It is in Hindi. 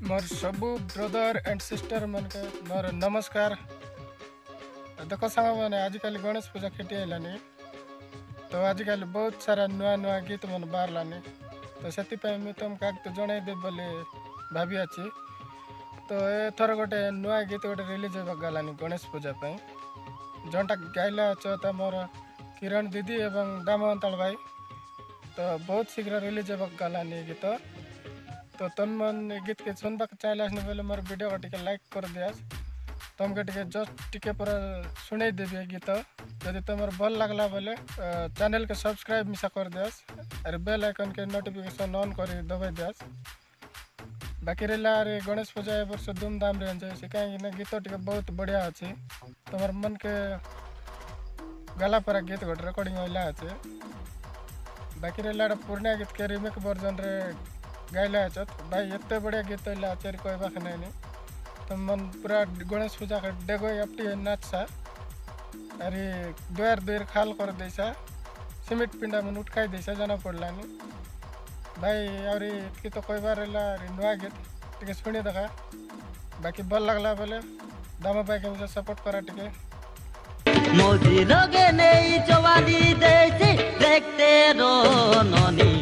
मोर सबू ब्रदर एंड सिस्टर मन के मोर नमस्कार। देख सांग मैंने आजिकल गणेश पूजा खेटी आइलानी तो आजिकल बहुत सारा नुआ नुआ गीत मन बाहरलानी तो से मुझे तुम क्या तो जन देव बोली भाभी अच्छी तो एथर गोटे नुआ गीत गोटे रिलीज होगा गलानी गणेश पूजा जोटा गाइला अच्छा मोर किरण दीदी एवं दामवंताल भाई तो बहुत शीघ्र रिलीज होगा गलानी गीत तो तुम मन गीत के सुनबा चाहला बोले मोर वीडियो को टिके लाइक कर दियास तुमके टिके जस्ट टिके पूरा सुने देबी गीत यदि तुम भल लगला बोले चैनल के सब्सक्राइब मिसा कर दियास और बेल आइकन के नोटिफिकेशन ऑन कर दबाई दियास। बाकी रहा अरे गणेश पूजा ए वर्ष धूमधाम रे से कहीं गीत टिके बहुत बढ़िया अच्छे तुम मन के गला पर गीत गोटे रेकर्डिंग होइला अच्छे। बाकी रहा पुराना गीत के रिमेक वर्जन रे गाइला भाई एत बढ़िया गीत आचार्य कहबाक नहीं तो मन पूरा गणेश पूजा का डेगो एप्टी नाचसा अरे दुआर दुआर खाल कर देसा सीमेंट पिंडा मन उठकाई देसा जना पड़लानी भाई और तो कहबार नुआ गीत टिके शुणी देखा। बाकी भल लगला बोले दाम भाई के मुझे सपोर्ट करा टिके मोदी लगे नहीं जवानी देखते रो ननी